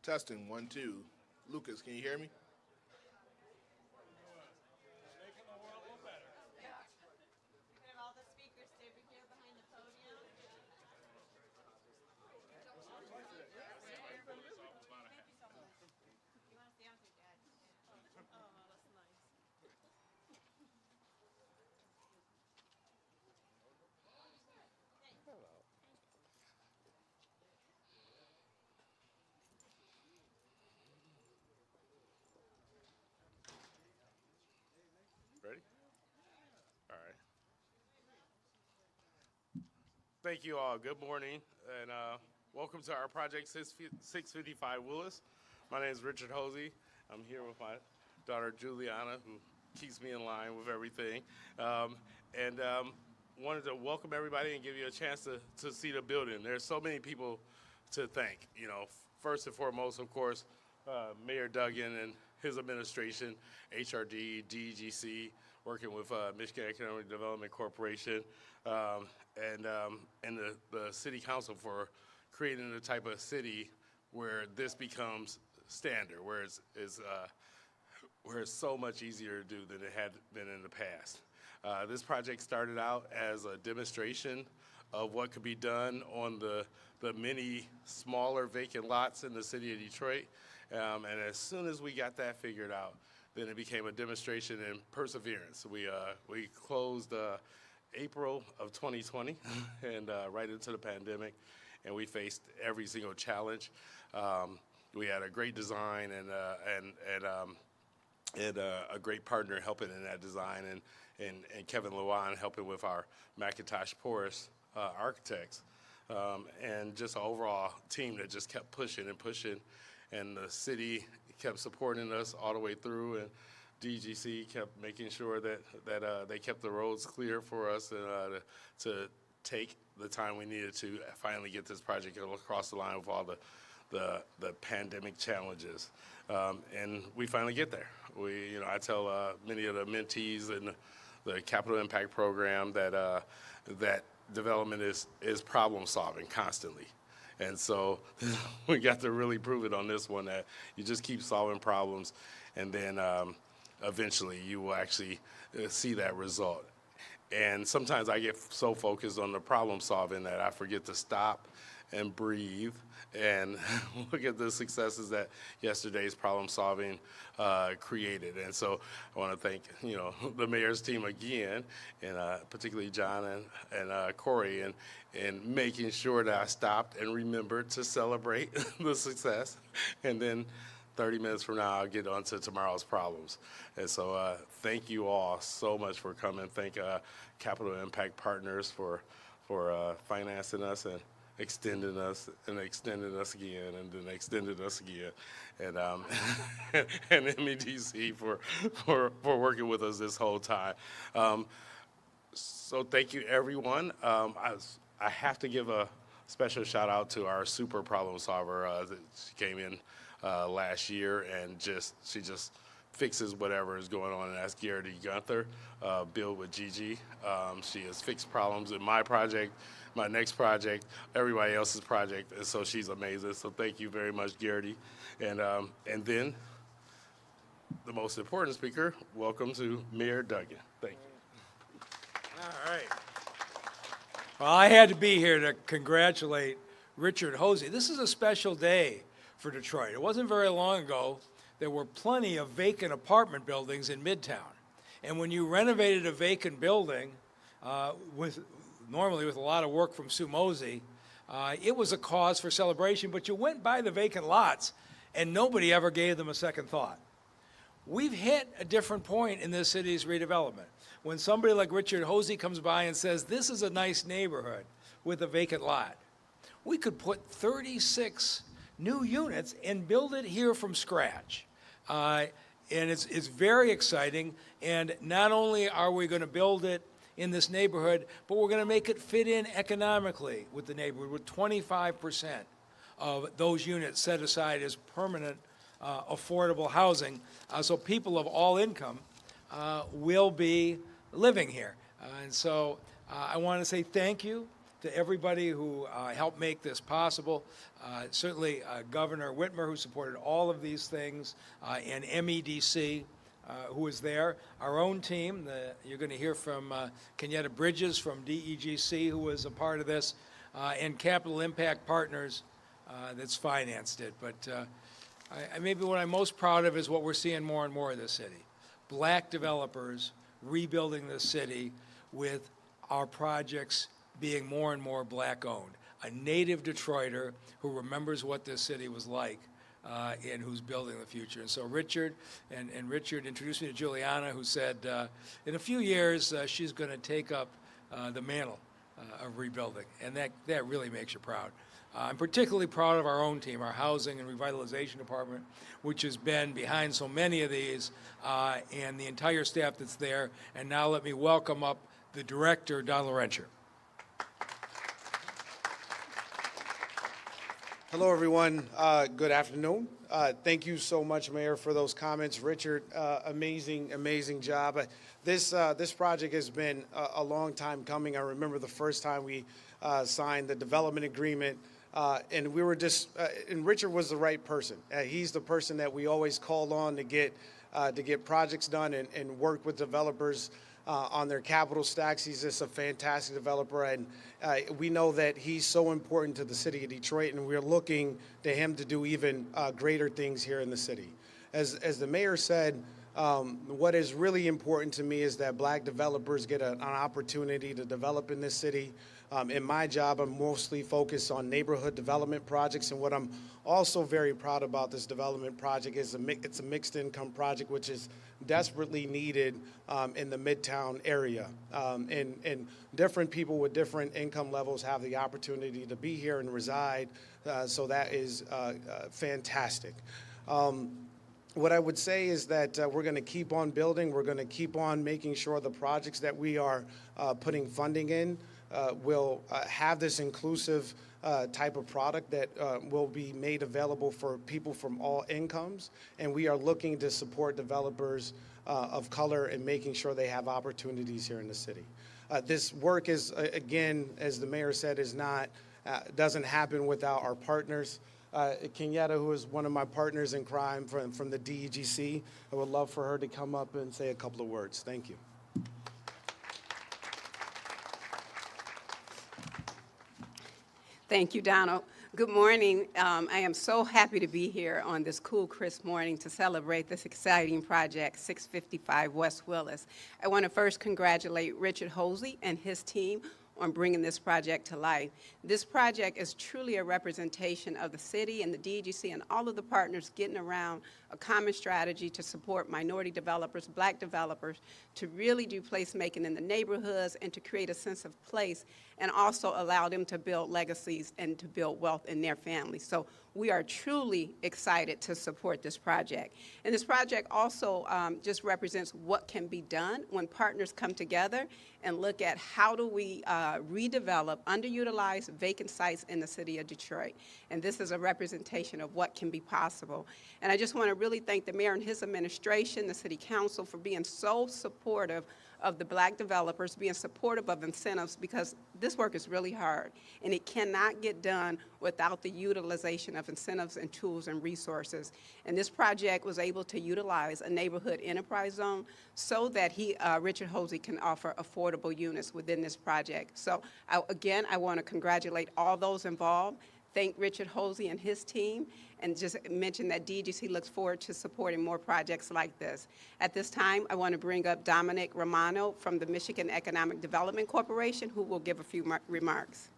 Testing, 1, 2. Lucas, can you hear me? Have all the speakers stay over here behind the podium. Thank you so much. You want to stay on with your dad? Oh, that's nice. Ready? All right. Thank you all. Good morning, and welcome to our Project 655 Willis. My name is Richard Hosey. I'm here with my daughter Juliana, who keeps me in line with everything. And wanted to welcome everybody and give you a chance to see the building. There's so many people to thank. You know, first and foremost, of course, Mayor Duggan and his administration, HRD, DGC, working with Michigan Economic Development Corporation, and the City Council for creating the type of city where this becomes standard, where it's so much easier to do than it had been in the past. This project started out as a demonstration of what could be done on the many smaller vacant lots in the city of Detroit. And as soon as we got that figured out, then it became a demonstration in perseverance. We closed April of 2020 and right into the pandemic, and we faced every single challenge. We had a great design and a great partner helping in that design, and Kevin Lewan helping with our Macintosh Porous architects, and just an overall team that just kept pushing and pushing, and the city kept supporting us all the way through, and DGC kept making sure that they kept the roads clear for us to take the time we needed to finally get this project across the line with all the pandemic challenges, and we finally get there. I tell many of the mentees in the Capital Impact Program that development is problem solving constantly. And so we got to really prove it on this one, that you just keep solving problems, and then eventually you will actually see that result. And sometimes I get so focused on the problem solving that I forget to stop and breathe and look at the successes that yesterday's problem solving created. And so I want to thank the mayor's team again, and particularly John and Corey, and making sure that I stopped and remembered to celebrate the success. And then 30 minutes from now, I'll get on to tomorrow's problems. And so thank you all so much for coming. Thank Capital Impact Partners for financing us and extending us and extending us again, and then extended us again, and and MEDC for working with us this whole time. So thank you, everyone. I have to give a special shout out to our super problem solver. She came in last year, and she just fixes whatever is going on, and that's Garrity Gunther, Build with Gigi. She has fixed problems in my project, my next project, everybody else's project, and so she's amazing. So thank you very much, Garrity. And then the most important speaker, welcome to Mayor Duggan. Thank you. All right. Well, I had to be here to congratulate Richard Hosey. This is a special day for Detroit. It wasn't very long ago there were plenty of vacant apartment buildings in Midtown. And when you renovated a vacant building, normally with a lot of work from Sue Mosey, it was a cause for celebration, but you went by the vacant lots and nobody ever gave them a second thought. We've hit a different point in this city's redevelopment. When somebody like Richard Hosey comes by and says, this is a nice neighborhood with a vacant lot, we could put 36 new units and build it here from scratch. And it's very exciting, and not only are we going to build it in this neighborhood, but we're going to make it fit in economically with the neighborhood, with 25% of those units set aside as permanent affordable housing, so people of all income will be living here. And so I want to say thank you to everybody who helped make this possible. Certainly Governor Whitmer, who supported all of these things, and MEDC, who was there. Our own team, you're going to hear from Kenyatta Bridges from DEGC, who was a part of this, and Capital Impact Partners that's financed it. But maybe what I'm most proud of is what we're seeing more and more in this city. Black developers rebuilding the city with our projects being more and more black-owned. A native Detroiter who remembers what this city was like and who's building the future. And so Richard, and Richard introduced me to Juliana, who said in a few years she's going to take up the mantle of rebuilding, and that really makes you proud. I'm particularly proud of our own team, our Housing and Revitalization Department, which has been behind so many of these, and the entire staff that's there. And now let me welcome up the director, Don Laurentier. Hello, everyone. Good afternoon. Thank you so much, Mayor, for those comments. Richard, amazing job. This project has been a long time coming. I remember the first time we signed the development agreement, and we were just, and Richard was the right person. He's the person that we always call on to get projects done and work with developers on their capital stacks. He's just a fantastic developer, and we know that he's so important to the city of Detroit, and we're looking to him to do even greater things here in the city. As the mayor said, what is really important to me is that black developers get an opportunity to develop in this city. In my job, I'm mostly focused on neighborhood development projects, and what I'm also very proud about this development project is it's a mixed income project, which is desperately needed in the Midtown area. And different people with different income levels have the opportunity to be here and reside, so that is fantastic. What I would say is that we're going to keep on building. We're going to keep on making sure the projects that we are putting funding in will have this inclusive type of product that will be made available for people from all incomes. And we are looking to support developers of color and making sure they have opportunities here in the city. This work is, again, as the mayor said, doesn't happen without our partners. Kenyatta, who is one of my partners in crime from the DEGC, I would love for her to come up and say a couple of words. Thank you. Thank you, Donald. Good morning. I am so happy to be here on this cool, crisp morning to celebrate this exciting project, 655 West Willis. I want to first congratulate Richard Hosey and his team on bringing this project to life. This project is truly a representation of the city and the DEGC and all of the partners getting around a common strategy to support minority developers, black developers, to really do placemaking in the neighborhoods and to create a sense of place and also allow them to build legacies and to build wealth in their families. So we are truly excited to support this project. And this project also just represents what can be done when partners come together and look at how do we redevelop underutilized vacant sites in the city of Detroit. And this is a representation of what can be possible. And I just want to really thank the mayor and his administration, the city council, for being so supportive of the black developers, being supportive of incentives, because this work is really hard and it cannot get done without the utilization of incentives and tools and resources. And this project was able to utilize a neighborhood enterprise zone so that Richard Hosey can offer affordable units within this project. So again, I want to congratulate all those involved, thank Richard Hosey and his team, and just mention that DEGC looks forward to supporting more projects like this. At this time, I want to bring up Dominic Romano from the Michigan Economic Development Corporation, who will give a few remarks.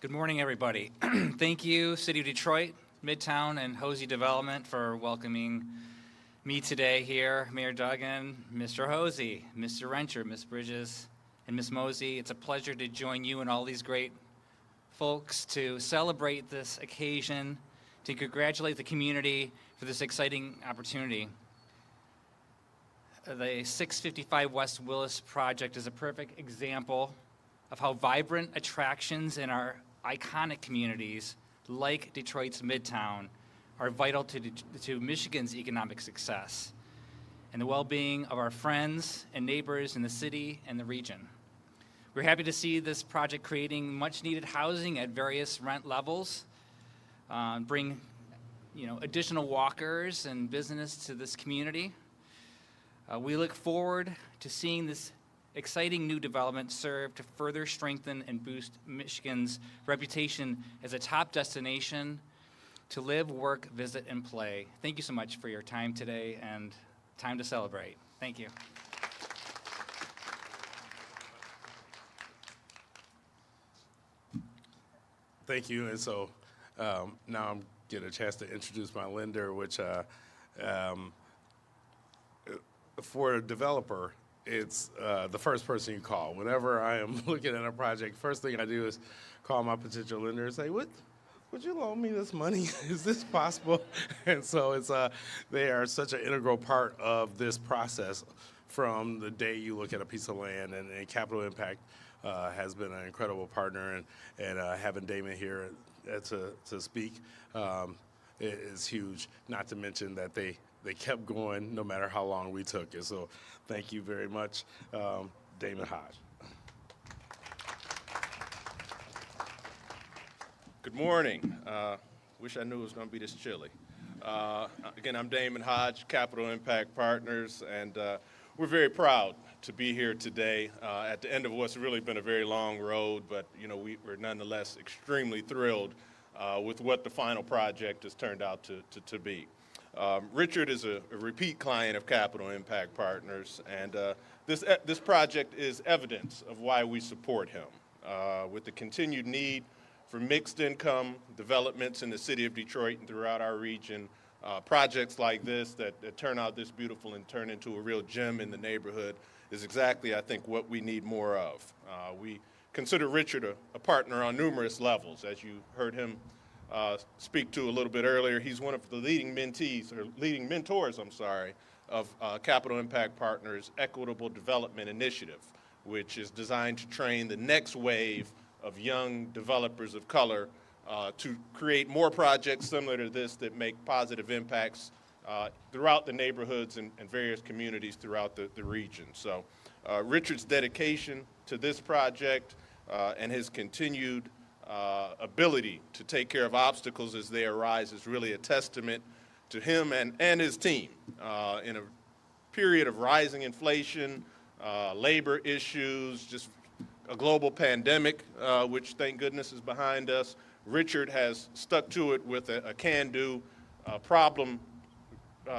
Good morning, everybody. Thank you, City of Detroit, Midtown, and Hosey Development for welcoming me today here, Mayor Duggan, Mr. Hosey, Mr. Renter, Ms. Bridges, and Ms. Mosey. It's a pleasure to join you and all these great folks to celebrate this occasion, to congratulate the community for this exciting opportunity. The 655 West Willis project is a perfect example of how vibrant attractions in our iconic communities, like Detroit's Midtown, are vital to Michigan's economic success. and the well-being of our friends and neighbors in the city and the region. We're happy to see this project creating much-needed housing at various rent levels, bring additional walkers and business to this community. We look forward to seeing this exciting new development serve to further strengthen and boost Michigan's reputation as a top destination to live, work, visit, and play. Thank you so much for your time today and time to celebrate. Thank you. Thank you. And so now I'm getting a chance to introduce my lender, which for a developer, it's the first person you call. Whenever I am looking at a project, first thing I do is call my potential lender and say, would you loan me this money? Is this possible? And so it's they are such an integral part of this process from the day you look at a piece of land, and Capital Impact has been an incredible partner, and having Damon here to speak is huge, not to mention that they kept going no matter how long we took it. So thank you very much, Damon Hodge. Good morning. Wish I knew it was going to be this chilly. Again, I'm Damon Hodge, Capital Impact Partners, and we're very proud to be here today at the end of what's really been a very long road, but we're nonetheless extremely thrilled with what the final project has turned out to be. Richard is a repeat client of Capital Impact Partners, and this project is evidence of why we support him. With the continued need for mixed income developments in the city of Detroit and throughout our region, projects like this that turn out this beautiful and turn into a real gem in the neighborhood is exactly, I think, what we need more of. We consider Richard a partner on numerous levels. As you heard him speak to a little bit earlier, he's one of the leading mentors, of Capital Impact Partners' Equitable Development Initiative, which is designed to train the next wave of young developers of color to create more projects similar to this that make positive impacts throughout the neighborhoods and various communities throughout the region. So Richard's dedication to this project and his continued ability to take care of obstacles as they arise is really a testament to him and his team. In a period of rising inflation, labor issues, just a global pandemic, which thank goodness is behind us, Richard has stuck to it with a can-do, problem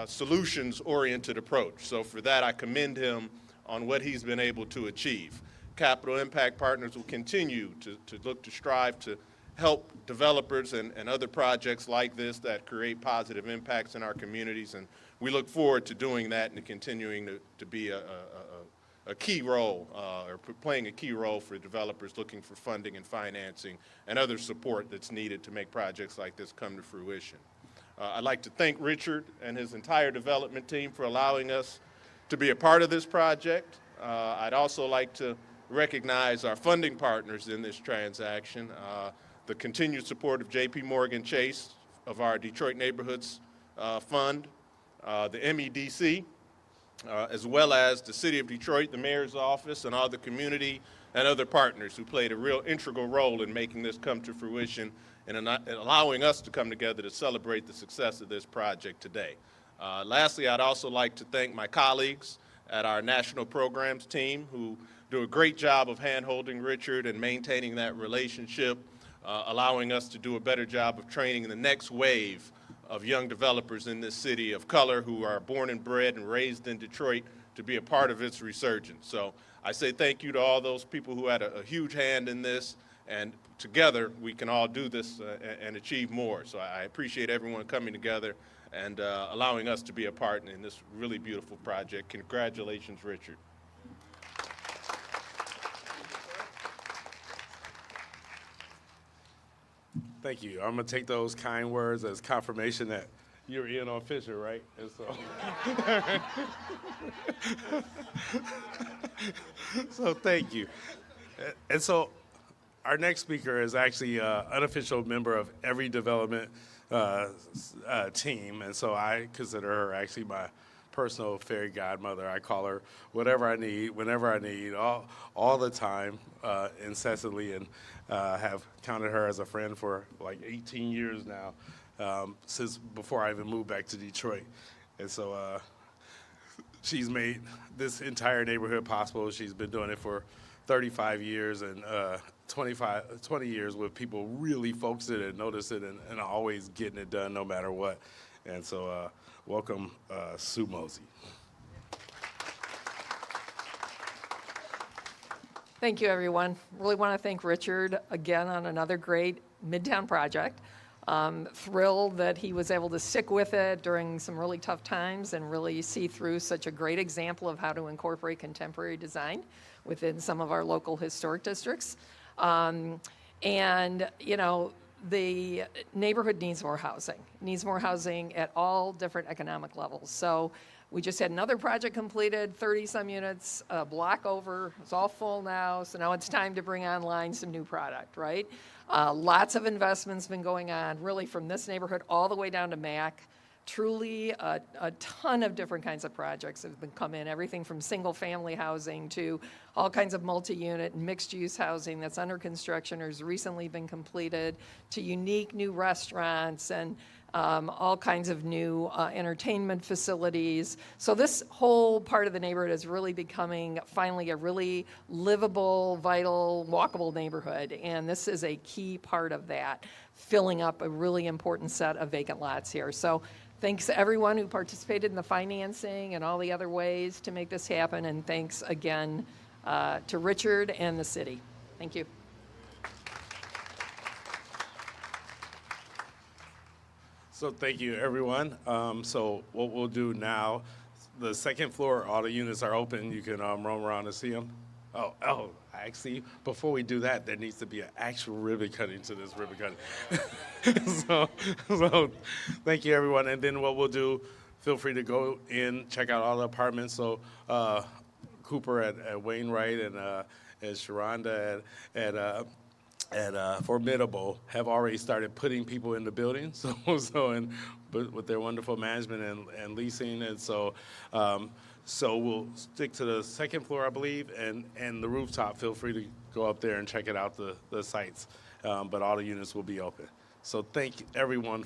solutions-oriented approach. So for that, I commend him on what he's been able to achieve. Capital Impact Partners will continue to look to strive to help developers and other projects like this that create positive impacts in our communities, and we look forward to doing that and continuing to be a key role, or playing a key role for developers looking for funding and financing and other support that's needed to make projects like this come to fruition. I'd like to thank Richard and his entire development team for allowing us to be a part of this project. I'd also like to recognize our funding partners in this transaction, the continued support of J.P. Morgan Chase of our Detroit Neighborhoods Fund, the MEDC, as well as the City of Detroit, the Mayor's Office, and all the community and other partners who played a real integral role in making this come to fruition and allowing us to come together to celebrate the success of this project today. Lastly, I'd also like to thank my colleagues at our national programs team who do a great job of hand-holding Richard and maintaining that relationship, allowing us to do a better job of training the next wave of young developers in this city of color who are born and bred and raised in Detroit to be a part of its resurgence. So I say thank you to all those people who had a huge hand in this, and together we can all do this and achieve more. So I appreciate everyone coming together and allowing us to be a part in this really beautiful project. Congratulations, Richard. Thank you. I'm going to take those kind words as confirmation that you're in on Fisher, right? And so thank you. And so our next speaker is actually an unofficial member of every development team, and so I consider her actually my personal fairy godmother. I call her whatever I need, whenever I need, all the time, incessantly, and have counted her as a friend for like 18 years now, since before I even moved back to Detroit. And so she's made this entire neighborhood possible. She's been doing it for 35 years and 20 years with people really focusing and noticing and always getting it done no matter what. And so welcome, Sue Hosey. Thank you, everyone. Really want to thank Richard again on another great Midtown project. Thrilled that he was able to stick with it during some really tough times and really see through such a great example of how to incorporate contemporary design within some of our local historic districts. And, you know, the neighborhood needs more housing at all different economic levels. So we just had another project completed, 30-some units, a block over. It's all full now, so now it's time to bring online some new product, right? Lots of investments been going on, really from this neighborhood all the way down to Mac. Truly a ton of different kinds of projects have been come in, everything from single-family housing to all kinds of multi-unit and mixed-use housing that's under construction or has recently been completed, to unique new restaurants and all kinds of new entertainment facilities. So this whole part of the neighborhood is really becoming finally a really livable, vital, walkable neighborhood. And this is a key part of that, filling up a really important set of vacant lots here. So thanks to everyone who participated in the financing and all the other ways to make this happen. And thanks again to Richard and the city. Thank you. So thank you, everyone. So what we'll do now, the second floor, all the units are open. You can roam around and see them. Oh, actually, before we do that, there needs to be an actual ribbon cutting to this ribbon cutting. so thank you, everyone. And then what we'll do, feel free to go in, check out all the apartments. So Cooper at Wainwright and Sharonda at Formidable have already started putting people in the building. But with their wonderful management and leasing, and so we'll stick to the second floor, I believe, and the rooftop. Feel free to go up there and check it out, the sites. But all the units will be open. So thank everyone